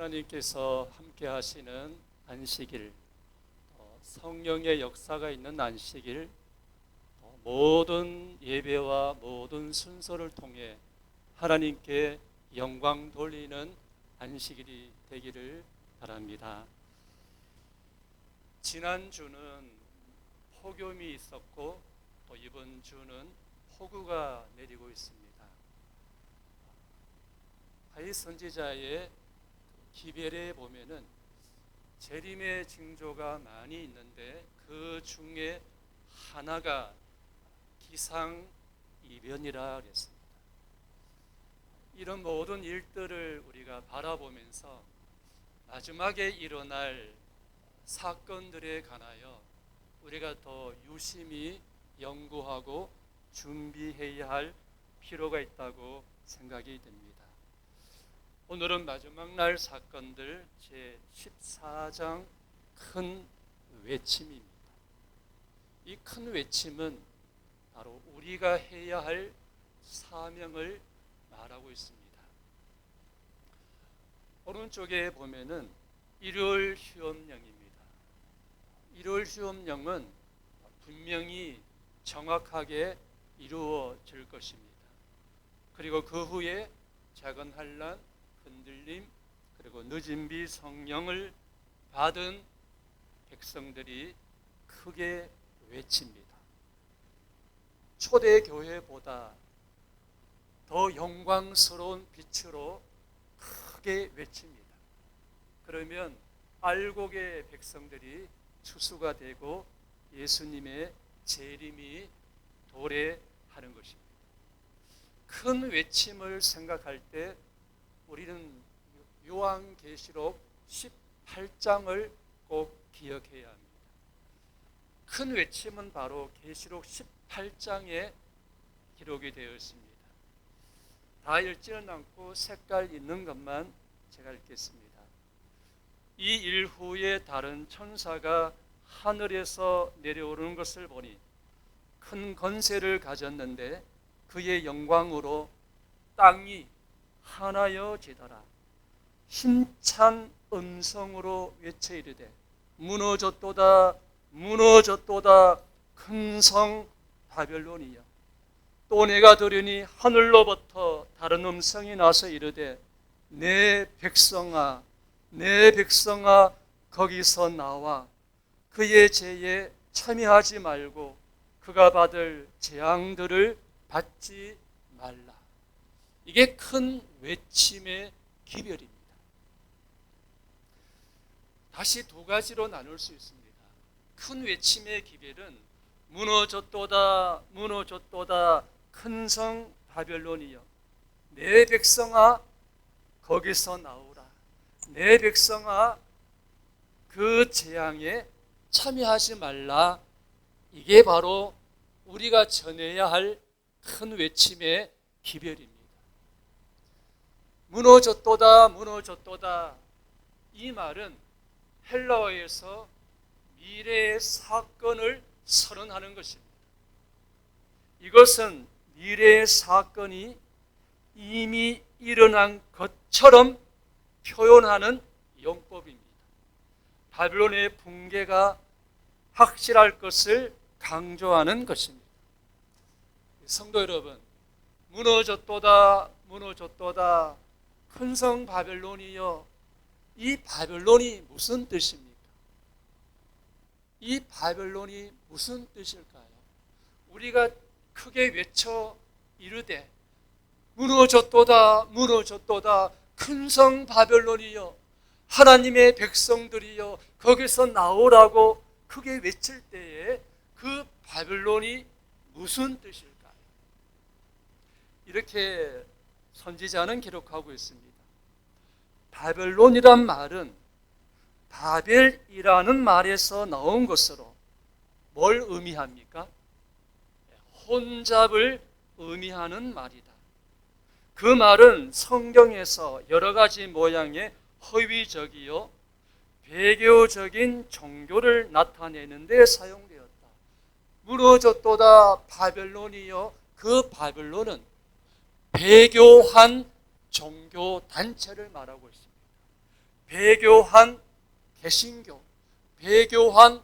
하나님께서 함께 하시는 안식일, 성령의 역사가 있는 안식일, 모든 예배와 모든 순서를 통해 하나님께 영광 돌리는 안식일이 되기를 바랍니다. 지난주는 폭염이 있었고 또 이번 주는 폭우가 내리고 있습니다. 하이 선지자의 기별에 보면은 재림의 징조가 많이 있는데 그 중에 하나가 기상이변이라 그랬습니다. 이런 모든 일들을 우리가 바라보면서 마지막에 일어날 사건들에 관하여 우리가 더 유심히 연구하고 준비해야 할 필요가 있다고 생각이 됩니다. 오늘은 마지막 날 사건들 제14장 큰 외침입니다. 이 큰 외침은 바로 우리가 해야 할 사명을 말하고 있습니다. 오른쪽에 보면은 일요일 휴업령입니다. 일요일 휴업령은 분명히 정확하게 이루어질 것입니다. 그리고 그 후에 작은 환난, 흔들림, 그리고 늦은 비 성령을 받은 백성들이 크게 외칩니다. 초대교회보다 더 영광스러운 빛으로 크게 외칩니다. 그러면 알곡의 백성들이 추수가 되고 예수님의 재림이 도래하는 것입니다. 큰 외침을 생각할 때 우리는 요한계시록 18장을 꼭 기억해야 합니다. 큰 외침은 바로 계시록 18장에 기록이 되어 있습니다. 다 읽지는 않고 색깔 있는 것만 제가 읽겠습니다. 이 일 후에 다른 천사가 하늘에서 내려오는 것을 보니 큰 권세를 가졌는데 그의 영광으로 땅이 하나여지더라. 힘찬 음성으로 외쳐 이르되 무너졌도다 무너졌도다 큰 성 바벨론이여. 또 내가 들으니 하늘로부터 다른 음성이 나서 이르되 내 백성아 내 백성아 거기서 나와 그의 죄에 참여하지 말고 그가 받을 재앙들을 받지 말라. 이게 큰 외침의 기별입니다. 다시 두 가지로 나눌 수 있습니다. 큰 외침의 기별은 무너졌도다 무너졌도다 큰 성 바벨론이여 내 백성아 거기서 나오라. 내 백성아 그 재앙에 참여하지 말라. 이게 바로 우리가 전해야 할 큰 외침의 기별입니다. 무너졌도다 무너졌도다 이 말은 헬라어에서 미래의 사건을 선언하는 것입니다. 이것은 미래의 사건이 이미 일어난 것처럼 표현하는 용법입니다. 바벨론의 붕괴가 확실할 것을 강조하는 것입니다. 성도 여러분, 무너졌도다 무너졌도다 큰 성 바벨론이여. 이 바벨론이 무슨 뜻입니까? 이 바벨론이 무슨 뜻일까요? 우리가 크게 외쳐 이르되 무너졌도다 무너졌도다 큰 성 바벨론이여 하나님의 백성들이여 거기서 나오라고 크게 외칠 때에 그 바벨론이 무슨 뜻일까요? 이렇게 선지자는 기록하고 있습니다. 바벨론이란 말은 바벨이라는 말에서 나온 것으로 뭘 의미합니까? 혼잡을 의미하는 말이다. 그 말은 성경에서 여러 가지 모양의 허위적이요 배교적인 종교를 나타내는 데 사용되었다. 무너졌도다 바벨론이요. 그 바벨론은 배교한 종교 단체를 말하고 있습니다. 배교한 개신교, 배교한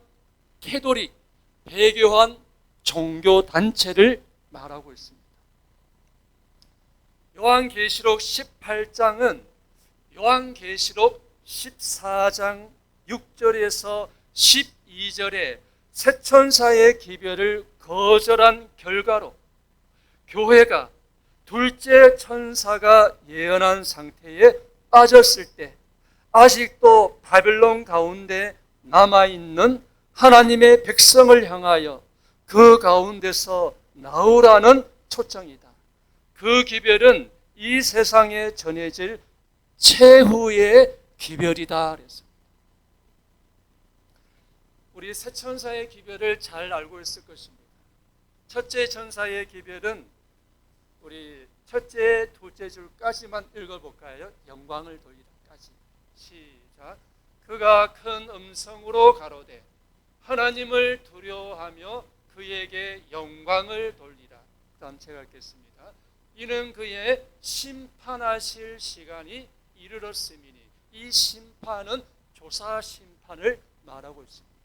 캐토릭, 배교한 종교 단체를 말하고 있습니다. 요한계시록 18장은 요한계시록 14장 6절에서 12절에 새 천사의 기별을 거절한 결과로 교회가 둘째 천사가 예언한 상태에 빠졌을 때 아직도 바벨론 가운데 남아있는 하나님의 백성을 향하여 그 가운데서 나오라는 초청이다. 그 기별은 이 세상에 전해질 최후의 기별이다 그랬습니다. 우리 새 천사의 기별을 잘 알고 있을 것입니다. 첫째 천사의 기별은 우리 첫째, 둘째 줄까지만 읽어볼까요? 영광을 돌리다까지. 시작. 그가 큰 음성으로 가로되 하나님을 두려워하며 그에게 영광을 돌리라. 그 다음 제가 읽겠습니다. 이는 그의 심판하실 시간이 이르렀음이니. 이 심판은 조사 심판을 말하고 있습니다.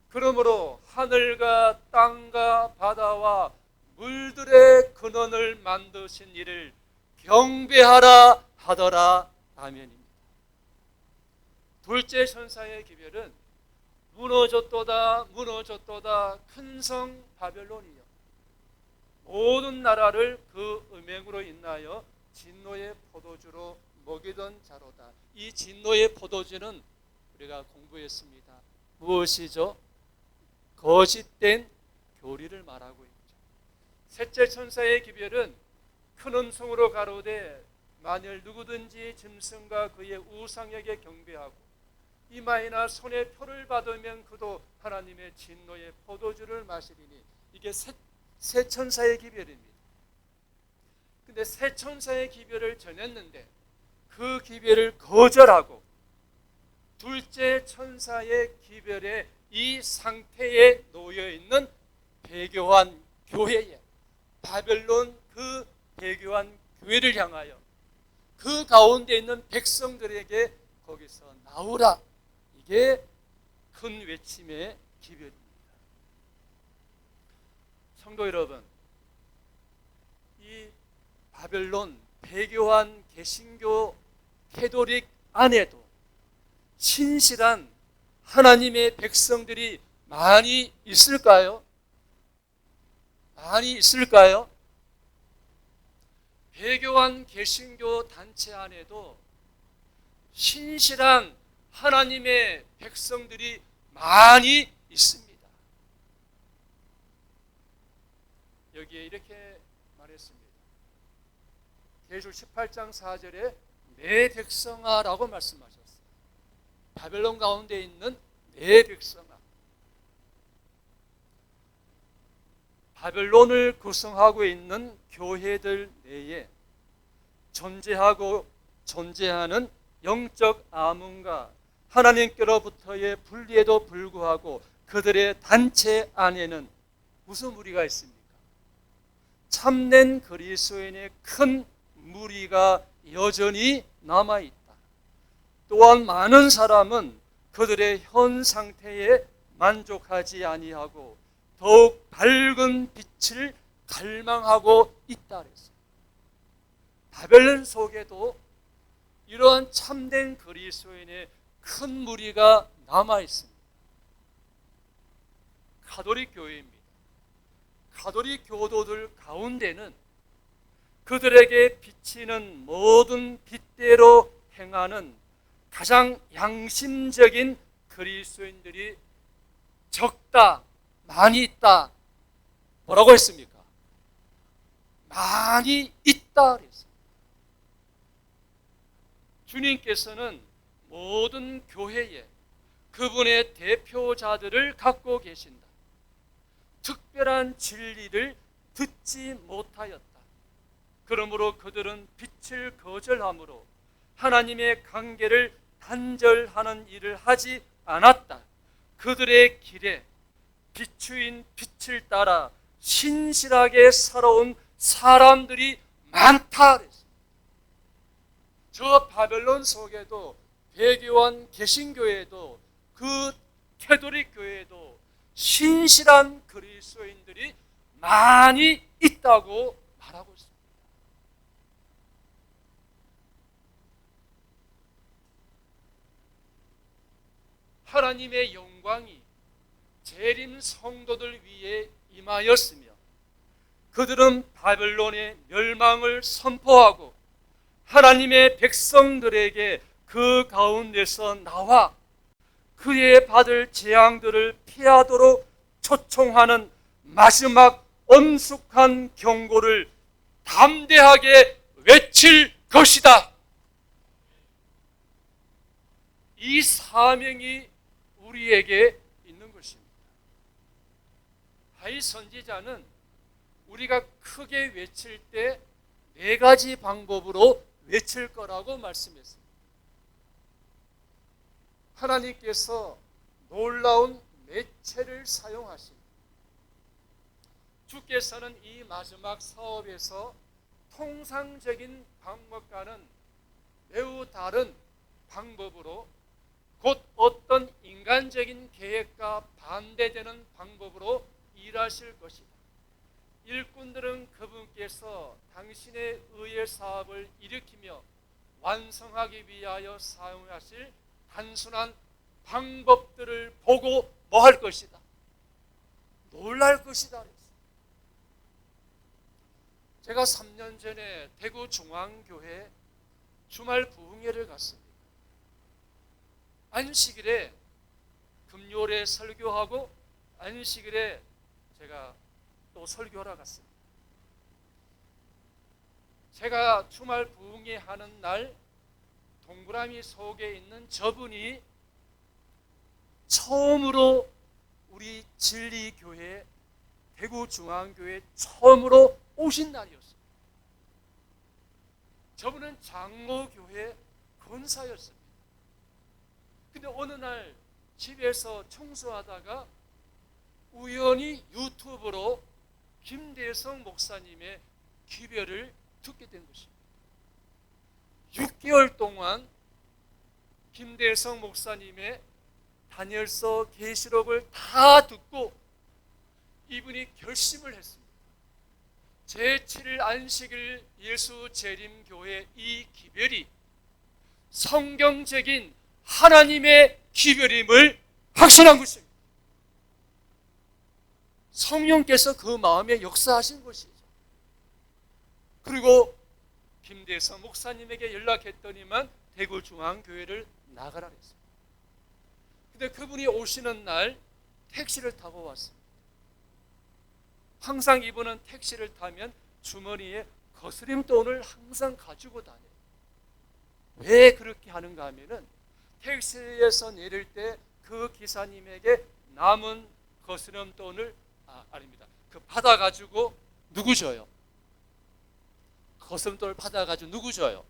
그러므로 하늘과 땅과 바다와 물들의 근원을 만드신 이를 경배하라 하더라. 아멘입니다. 둘째 천사의 기별은 무너졌도다 무너졌도다 큰 성 바벨론이여 모든 나라를 그 음행으로 인하여 진노의 포도주로 먹이던 자로다. 이 진노의 포도주는 우리가 공부했습니다. 무엇이죠? 거짓된 교리를 말하고 있죠. 셋째 천사의 기별은 큰 음성으로 가로되 만일 누구든지 짐승과 그의 우상에게 경배하고 이마이나 손에 표를 받으면 그도 하나님의 진노의 포도주를 마시리니. 이게 새 천사의 기별입니다. 근데 새 천사의 기별을 전했는데 그 기별을 거절하고 둘째 천사의 기별에 이 상태에 놓여 있는 배교한 교회에 바벨론 그 배교한 교회를 향하여 그 가운데 있는 백성들에게 거기서 나오라. 이게 큰 외침의 기별입니다. 성도 여러분, 이 바벨론 배교한 개신교 캐토릭 안에도 신실한 하나님의 백성들이 많이 있을까요? 많이 있을까요? 배교한 개신교 단체 안에도 신실한 하나님의 백성들이 많이 있습니다. 여기에 이렇게 말했습니다. 계시록 18장 4절에 내 백성아라고 말씀하셨어요. 바벨론 가운데 있는 내 백성아. 바벨론을 구성하고 있는 교회들 내에 존재하는 영적 암음과 하나님께로부터의 분리에도 불구하고 그들의 단체 안에는 무슨 무리가 있습니까? 참된 그리스도인의 큰 무리가 여전히 남아있다. 또한 많은 사람은 그들의 현 상태에 만족하지 아니하고 더욱 밝은 빛을 갈망하고 있다 그랬어요. 바벨론 속에도 이러한 참된 그리스도인의 큰 무리가 남아 있습니다. 가톨릭 교회입니다. 가톨릭 교도들 가운데는 그들에게 비치는 모든 빛대로 행하는 가장 양심적인 그리스도인들이 적다, 많이 있다. 뭐라고 했습니까? 많이 있다 그랬어요. 주님께서는 모든 교회에 그분의 대표자들을 갖고 계신다. 특별한 진리를 듣지 못하였다. 그러므로 그들은 빛을 거절함으로 하나님의 관계를 단절하는 일을 하지 않았다. 그들의 길에 비추인 빛을 따라 신실하게 살아온 사람들이 많다. 저 바벨론 속에도 배교한 개신교회에도 그 캐톨릭 교회에도 신실한 그리스도인들이 많이 있다고 말하고 있습니다. 하나님의 영광이 재림 성도들 위에 임하였으며 그들은 바벨론의 멸망을 선포하고 하나님의 백성들에게 그 가운데서 나와 그의 받을 재앙들을 피하도록 초청하는 마지막 엄숙한 경고를 담대하게 외칠 것이다. 이 사명이 우리에게 있는 것입니다. 하이 선지자는 우리가 크게 외칠 때 4가지 방법으로 외칠 거라고 말씀했습니다. 하나님께서 놀라운 매체를 사용하십니다. 주께서는 이 마지막 사업에서 통상적인 방법과는 매우 다른 방법으로, 곧 어떤 인간적인 계획과 반대되는 방법으로 일하실 것이다. 일꾼들은 그분께서 당신의 의의 사업을 일으키며 완성하기 위하여 사용하실 단순한 방법들을 보고 뭐 할 것이다? 놀랄 것이다. 제가 3년 전에 대구 중앙교회 주말 부흥회를 갔습니다. 안식일에 금요일에 설교하고 안식일에 제가 또 설교하러 갔습니다. 제가 주말 부흥회 하는 날 동그라미 속에 있는 저분이 처음으로 우리 진리교회 대구중앙교회 처음으로 오신 날이었습니다. 저분은 장로교회 권사였습니다. 근데 어느 날 집에서 청소하다가 우연히 유튜브로 김대성 목사님의 기별을 듣게 된 것입니다. 6개월 동안 김대성 목사님의 다니엘서 계시록을 다 듣고 이분이 결심을 했습니다. 제7일 안식일 예수 재림교회 이 기별이 성경적인 하나님의 기별임을 확신한 것입니다. 성령께서 그 마음에 역사하신 것이죠. 그리고 김대성 목사님에게 연락했더니만 대구중앙교회를 나가라 했습니다. 근데 그분이 오시는 날 택시를 타고 왔습니다. 항상 이분은 택시를 타면 주머니에 거스림돈을 항상 가지고 다녀요. 왜 그렇게 하는가 하면은 택시에서 내릴 때 그 기사님에게 남은 거스름돈을 아닙니다. 그 받아가지고 누구 줘요? 거스름돈을 받아가지고 누구 줘요?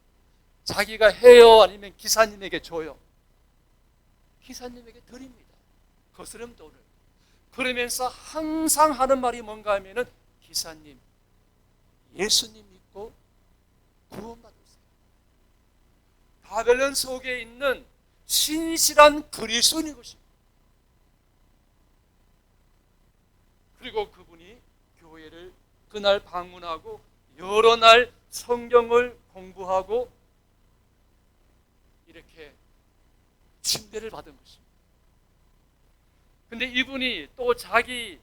자기가 해요? 아니면 기사님에게 줘요? 기사님에게 드립니다. 거스름돈을. 그러면서 항상 하는 말이 뭔가 하면은 기사님, 예수님 믿고 구원받으세요. 바벨론 속에 있는 신실한 그리스도인 것입니다. 그리고 그분이 교회를 그날 방문하고 여러 날 성경을 공부하고 이렇게 침대를 받은 것입니다. 근데 이분이 또 자기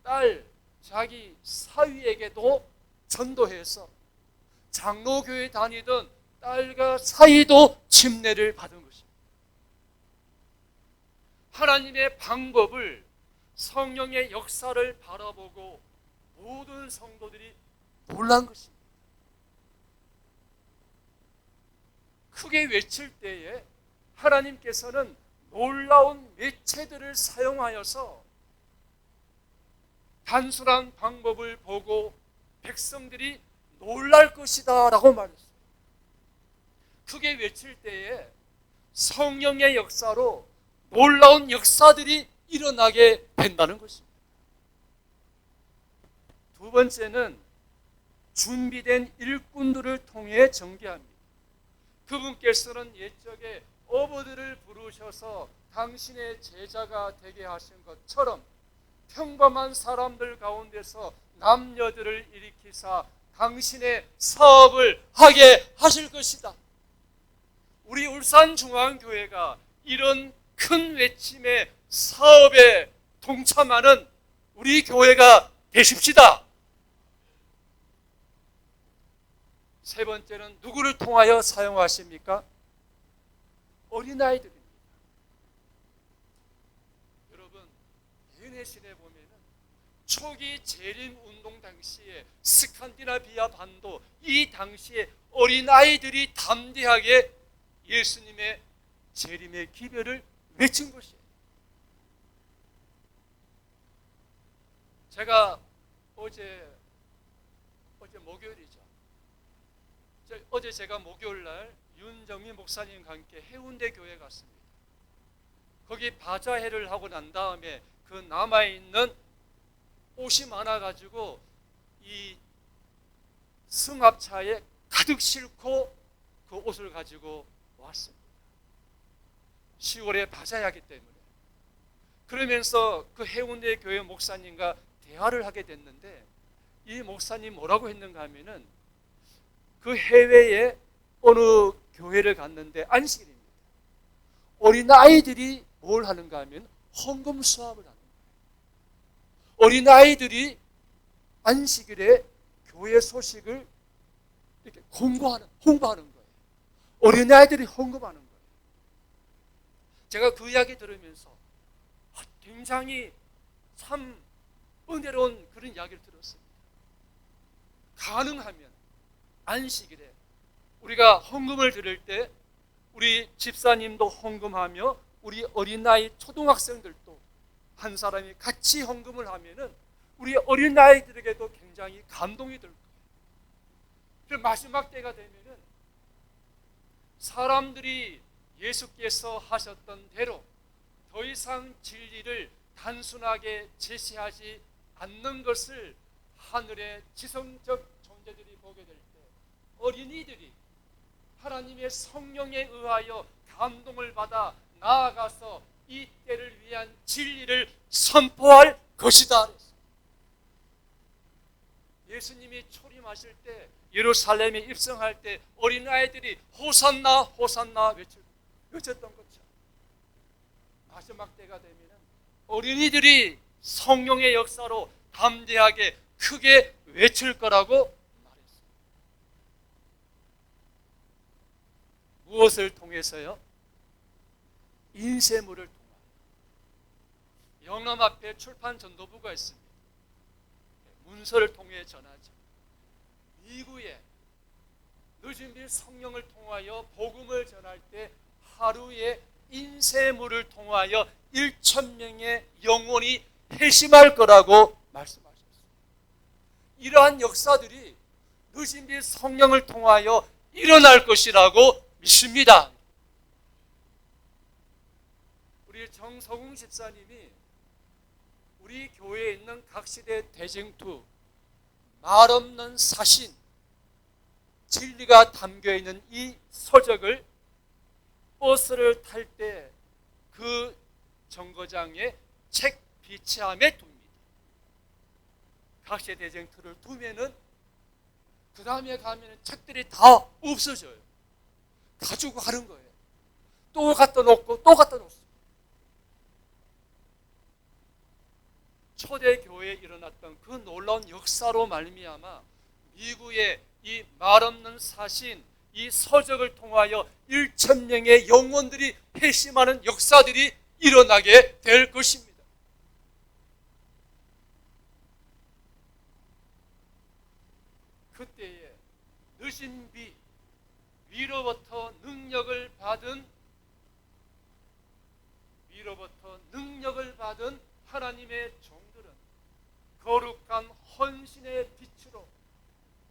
딸, 자기 사위에게도 전도해서 장로교회 다니던 딸과 사위도 침례를 받은 것입니다. 하나님의 방법을, 성령의 역사를 바라보고 모든 성도들이 놀란 것입니다. 크게 외칠 때에 하나님께서는 놀라운 매체들을 사용하여서 단순한 방법을 보고 백성들이 놀랄 것이다 라고 말했어요. 크게 외칠 때에 성령의 역사로 놀라운 역사들이 일어나게 된다는 것입니다. 두 번째는 준비된 일꾼들을 통해 전개합니다. 그분께서는 옛적에 어부들을 부르셔서 당신의 제자가 되게 하신 것처럼 평범한 사람들 가운데서 남녀들을 일으키사 당신의 사업을 하게 하실 것이다. 우리 울산중앙교회가 이런 큰 외침의 사업에 동참하는 우리 교회가 되십시다. 세 번째는 누구를 통하여 사용하십니까? 어린아이들입니다. 여러분, 예내신에 보면은 초기 재림 운동 당시에 스칸디나비아 반도 이 당시에 어린아이들이 담대하게 예수님의 재림의 기별을 외친 것이에요. 제가 어제 목요일이죠. 어제 제가 목요일 날 윤정민 목사님과 함께 해운대 교회 갔습니다. 거기 바자회를 하고 난 다음에 그 남아있는 옷이 많아가지고 이 승합차에 가득 싣고 그 옷을 가지고 왔습니다. 10월에 바자회하기 때문에. 그러면서 그 해운대 교회 목사님과 대화를 하게 됐는데 이 목사님 뭐라고 했는가 하면은 그 해외에 어느 교회를 갔는데 안식일입니다. 어린아이들이 뭘 하는가 하면 헌금 수합을 하는 거예요. 어린아이들이 안식일에 교회 소식을 이렇게 홍보하는 거예요. 어린아이들이 헌금하는 거예요. 제가 그 이야기 들으면서 굉장히 참 은혜로운 그런 이야기를 들었습니다. 가능하면 안식일에 우리가 헌금을 드릴 때 우리 집사님도 헌금하며 우리 어린아이 초등학생들도 한 사람이 같이 헌금을 하면은 우리 어린아이들에게도 굉장히 감동이 될 거예요. 그리고 마지막 때가 되면은 사람들이 예수께서 하셨던 대로 더 이상 진리를 단순하게 제시하지 않는 것을 하늘의 지성적 존재들이 보게 될 때 어린이들이 하나님의 성령에 의하여 감동을 받아 나아가서 이 때를 위한 진리를 선포할 것이다. 예수님이 초림하실 때 예루살렘에 입성할 때 어린아이들이 호산나 호산나 외쳤던 것처럼 마지막 때가 되면 어린이들이 성령의 역사로 담대하게 크게 외칠 거라고 말했습니다. 무엇을 통해서요? 인쇄물을 통하여. 영남 앞에 출판 전도부가 있습니다. 문서를 통해 전하죠. 미국에 늦은 빛 성령을 통하여 복음을 전할 때 하루에 인쇄물을 통하여 1,000명의 영혼이 회심할 거라고 말씀하셨어요. 이러한 역사들이 늦은 빛 성령을 통하여 일어날 것이라고 믿습니다. 우리 정성웅 집사님이 우리 교회에 있는 각 시대 대쟁투, 말없는 사신, 진리가 담겨있는 이 서적을 버스를 탈 때 그 정거장에 책 비치함에 둡니다. 각 시대 대쟁투를 두면은 그 다음에 가면 책들이 다 없어져요. 가지고 가는 거예요. 또 갖다 놓고 또 갖다 놓습니다. 초대교회에 일어났던 그 놀라운 역사로 말미암아 미국의 이 말없는 사신, 이 서적을 통하여 1,000명의 영혼들이 회심하는 역사들이 일어나게 될 것입니다. 그때에 늦은 비 위로부터 능력을 받은 하나님의 종들은 거룩한 헌신의 빛으로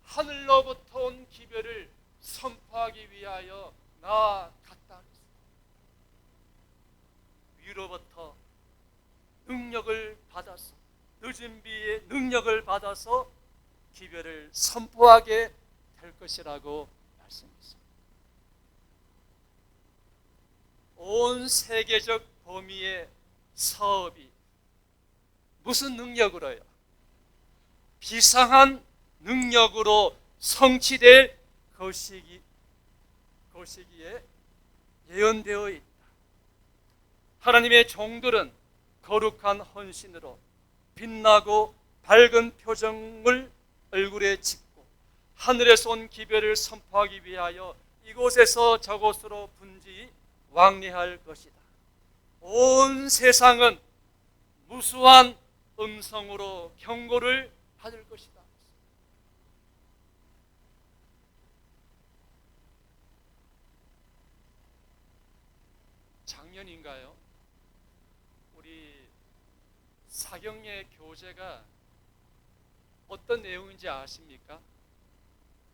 하늘로부터 온 기별을 선포하기 위하여 나아갔다. 위로부터 능력을 받아서 늦은 비의 능력을 받아서 기별을 선포하게 될 것이라고 말씀했습니다. 온 세계적 범위의 사업이 무슨 능력으로요? 비상한 능력으로 성취될 것이기에 예언되어 있다. 하나님의 종들은 거룩한 헌신으로 빛나고 밝은 표정을 얼굴에 짓고 하늘에서 온 기별을 선포하기 위하여 이곳에서 저곳으로 분지 왕래할 것이다. 온 세상은 무수한 음성으로 경고를 받을 것이다. 작년인가요? 우리 사경예 교재가 어떤 내용인지 아십니까?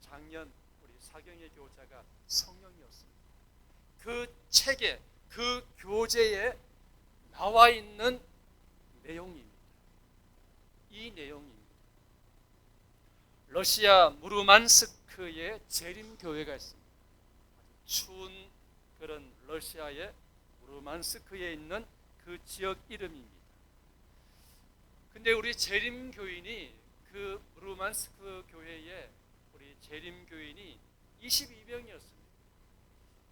작년 우리 사경예 교재가 성령이었습니다. 그 책에, 그 교재에 나와 있는 내용입니다. 이 내용입니다. 러시아 무르만스크에 재림교회가 있습니다. 추운 그런 러시아의 무르만스크에 있는 그 지역 이름입니다. 근데 우리 재림교인이 그 무르만스크 교회에 우리 재림교인이 22명이었습니다.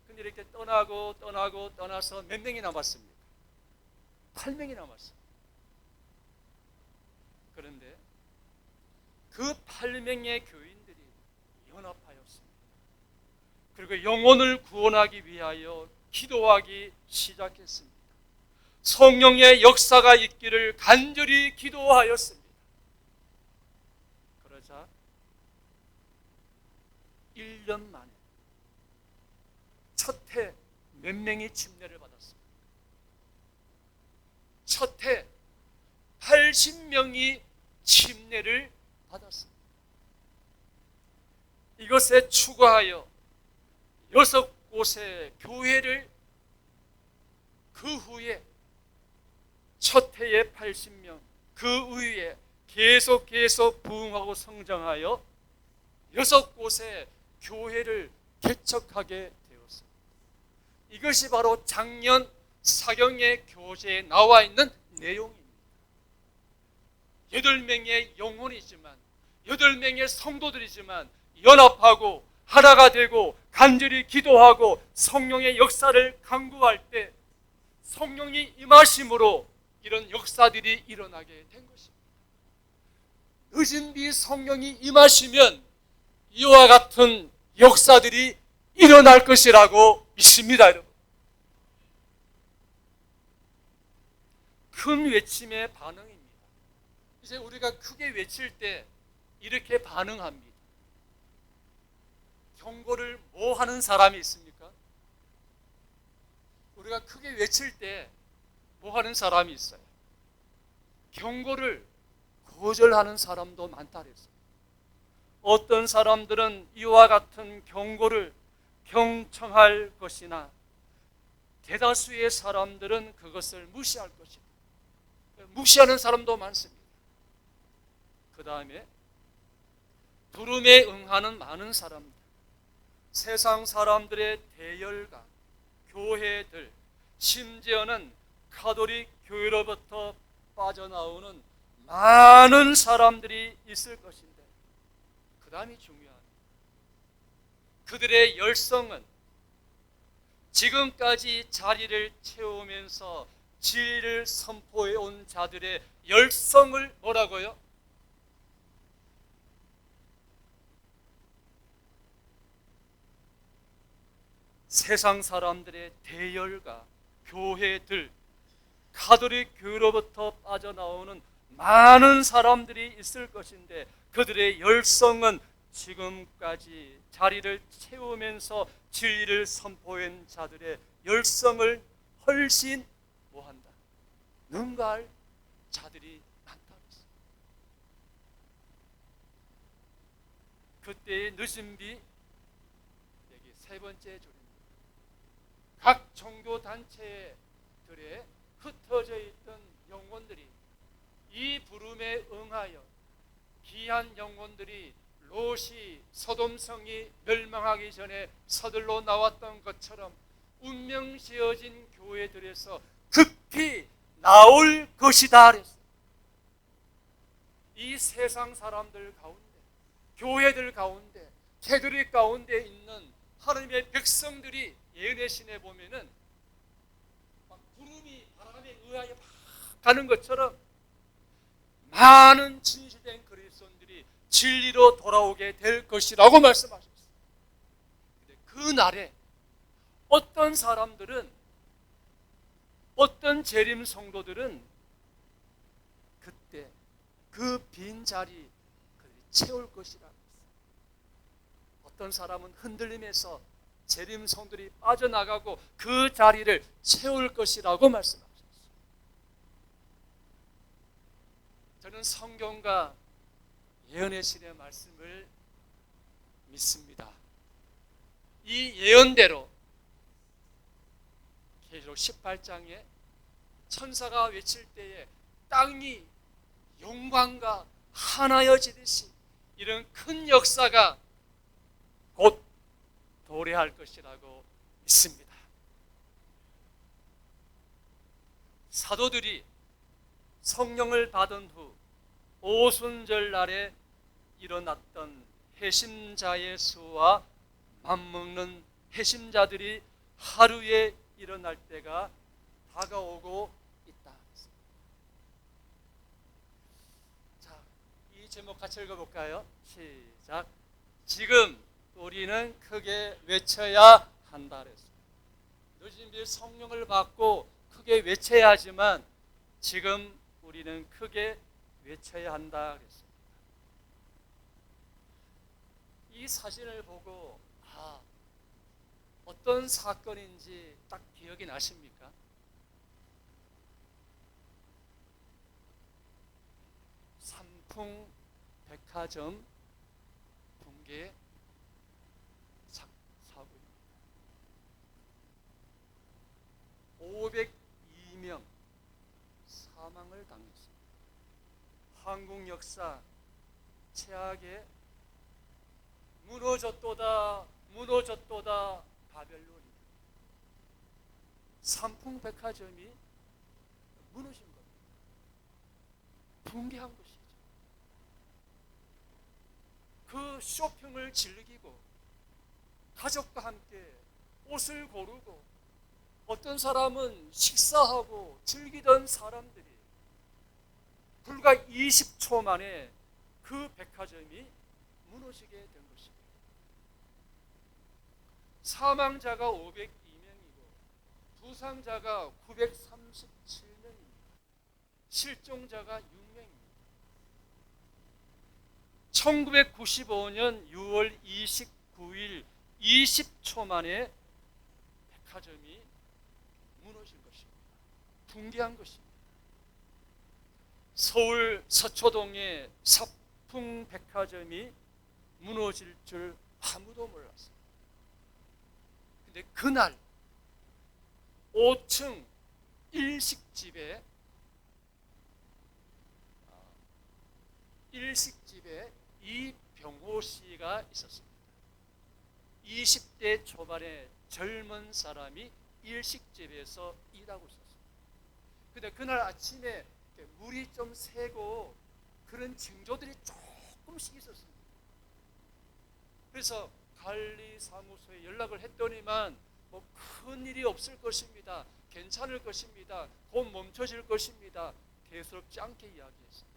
근데 이렇게 떠나서 몇 명이 남았습니까? 8명이 남았습니다. 그런데 그 8명의 교인들이 연합하였습니다. 그리고 영혼을 구원하기 위하여 기도하기 시작했습니다. 성령의 역사가 있기를 간절히 기도하였습니다. 그러자 1년 만에 첫 해 몇 명이 침례를 받았습니다. 첫 해 80명이 침례를 받았습니다. 이것에 추가하여 6곳의 교회를 그 후에 첫 해에 80명, 그 후에 계속 부흥하고 성장하여 6곳의 교회를 개척하게 되었습니다. 이것이 바로 작년 사경예 교재에 나와 있는 내용입니다. 8명의 영혼이지만 8명의 성도들이지만 연합하고 하나가 되고 간절히 기도하고 성령의 역사를 간구할 때 성령이 임하심으로 이런 역사들이 일어나게 된 것입니다. 늦은 비 성령이 임하시면 이와 같은 역사들이 일어날 것이라고 믿습니다, 여러분. 큰 외침의 반응입니다. 이제 우리가 크게 외칠 때 이렇게 반응합니다. 경고를 뭐 하는 사람이 있습니까? 우리가 크게 외칠 때 뭐 하는 사람이 있어요? 경고를 거절하는 사람도 많다 그랬어요. 어떤 사람들은 이와 같은 경고를 경청할 것이나 대다수의 사람들은 그것을 무시할 것이다. 무시하는 사람도 많습니다. 그 다음에 부름에 응하는 많은 사람들, 세상 사람들의 대열과 교회들, 심지어는 가톨릭 교회로부터 빠져나오는 많은 사람들이 있을 것인데 그 다음이 중요합니다. 그들의 열성은 지금까지 자리를 채우면서 진리를 선포해 온 자들의 열성을 뭐라고요? 세상 사람들의 대열과 교회들, 가톨릭 교회로부터 빠져나오는 많은 사람들이 있을 것인데 그들의 열성은 지금까지 자리를 채우면서 진리를 선포한 자들의 열성을 훨씬 뭐한다? 능가할 자들이 많다. 그때의 늦은 비, 여기 세 번째 줄입니다. 각 종교 단체들에 흩어져 있던 영혼들이 이 부름에 응하여 귀한 영혼들이 롯이 소돔성이 멸망하기 전에 서둘러 나왔던 것처럼 운명 지어진 교회들에서 급히 나올 것이다 그랬어요. 이 세상 사람들 가운데, 교회들 가운데, 캐톨릭 가운데 있는 하나님의 백성들이 예언의 신에 보면은 막 구름이 바람에 의하여 막 가는 것처럼 많은 진실된 그리스도인들이 진리로 돌아오게 될 것이라고 말씀하셨어요. 그 날에 어떤 사람들은, 어떤 재림 성도들은 그때 그 빈자리 채울 것이라. 어떤 사람은 흔들림에서 재림 성도들이 빠져나가고 그 자리를 채울 것이라고 말씀하셨어요. 저는 성경과 예언의 신의 말씀을 믿습니다. 이 예언대로 계시록 18장에 천사가 외칠 때에 땅이 영광과 하나여지듯이 이런 큰 역사가 곧 도래할 것이라고 믿습니다. 사도들이 성령을 받은 후 오순절 날에 일어났던 회심자의 수와 맞먹는 회심자들이 하루에 일어날 때가 다가오고 있다. 자, 이 제목 같이 읽어볼까요? 시작. 지금 우리는 크게 외쳐야 한다 그랬어요. 늦은 빛 성령을 받고 크게 외쳐야 하지만 지금 우리는 크게 외쳐야 한다 그랬습니다. 이 사진을 보고 어떤 사건인지 딱 기억이 나십니까? 삼풍 백화점 붕괴 사고입니다. 502명 사망을 당했습니다. 한국 역사 최악의 무너졌도다 무너졌도다 바벨론이 삼풍 백화점이 무너진 겁니다. 붕괴한 것이죠. 그 쇼핑을 즐기고 가족과 함께 옷을 고르고 어떤 사람은 식사하고 즐기던 사람들이 불과 20초 만에 그 백화점이 무너지게 된 것입니다. 사망자가 502명이고 부상자가 937명입니다. 실종자가 6명입니다. 1995년 6월 29일 20초 만에 백화점이 무너진 것입니다. 붕괴한 것입니다. 서울 서초동의 서풍 백화점이 무너질 줄 아무도 몰랐어요. 근데 그날 5층 일식집에 이병호 씨가 있었습니다. 20대 초반의 젊은 사람이 일식집에서 일하고 있었습니다. 근데 그날 아침에 물이 좀 새고 그런 징조들이 조금씩 있었습니다. 그래서 관리사무소에 연락을 했더니만 뭐 큰 일이 없을 것입니다. 괜찮을 것입니다. 곧 멈춰질 것입니다. 대수롭지 않게 이야기했습니다.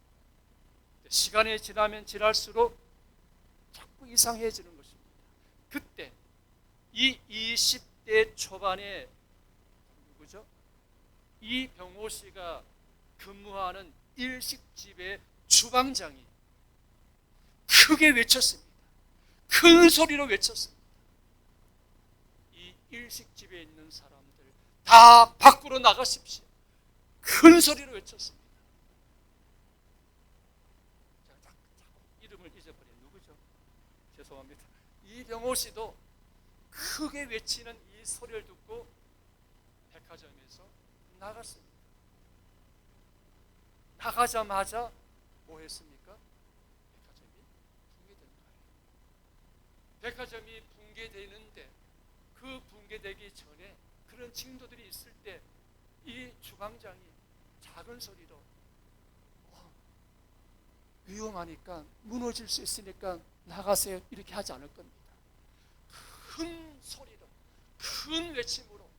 시간이 지나면 지날수록 자꾸 이상해지는 것입니다. 그때 이 20대 초반의 누구죠? 이병호 씨가 근무하는 일식집의 주방장이 크게 외쳤습니다. 큰 소리로 외쳤습니다. 이 일식집에 있는 사람들 다 밖으로 나가십시오. 큰 소리로 외쳤습니다. 자꾸 이름을 잊어버린 누구죠? 죄송합니다. 이병호 씨도 크게 외치는 이 소리를 듣고 백화점에서 나갔습니다. 나가자마자 뭐 했습니까? 백화점이 붕괴된 거예요. 백화점이 붕괴되는데 그 붕괴되기 전에 그런 징조들이 있을 때 이 주방장이 작은 소리로 위험하니까 무너질 수 있으니까 나가세요 이렇게 하지 않을 겁니다. 큰 소리로 큰 외침으로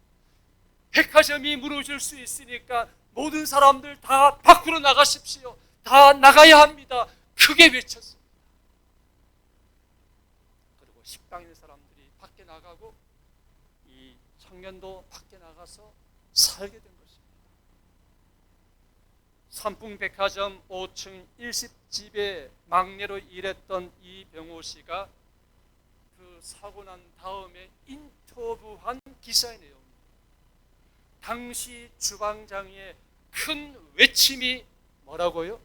백화점이 무너질 수 있으니까 모든 사람들 다 밖으로 나가십시오. 다 나가야 합니다. 크게 외쳤습니다. 그리고 식당에 있는 사람들이 밖에 나가고 이 청년도 밖에 나가서 살게 된 것입니다. 삼풍백화점 5층 1집에 막내로 일했던 이 병호 씨가 그 사고 난 다음에 인터뷰한 기사의 내용입니다. 당시 주방장의 큰 외침이 뭐라고요?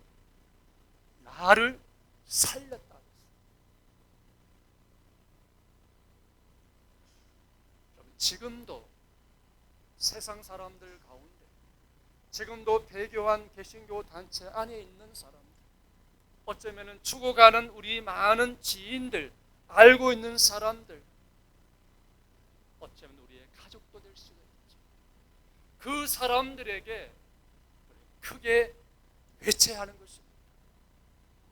나를 살렸다. 지금도 세상 사람들 가운데, 지금도 배교한 개신교 단체 안에 있는 사람들, 어쩌면 죽어가는 우리 많은 지인들, 알고 있는 사람들, 어쩌면 우리의 가족도 될 수가 있죠. 그 사람들에게 크게 외쳐하는 것입니다.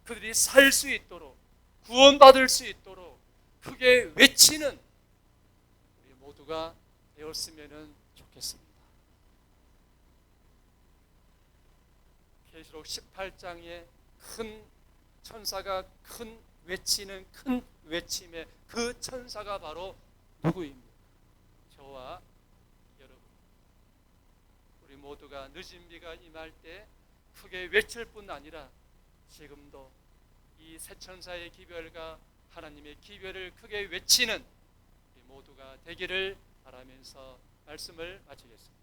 그들이 살 수 있도록, 구원받을 수 있도록 크게 외치는 우리 모두가 되었으면 좋겠습니다. 계시록 18장에 큰 천사가 큰 외치는 큰 외침의 그 천사가 바로 누구입니까? 저와 여러분. 우리 모두가 늦은 비가 임할 때 크게 외칠 뿐 아니라 지금도 이 새 천사의 기별과 하나님의 기별을 크게 외치는 우리 모두가 되기를 바라면서 말씀을 마치겠습니다.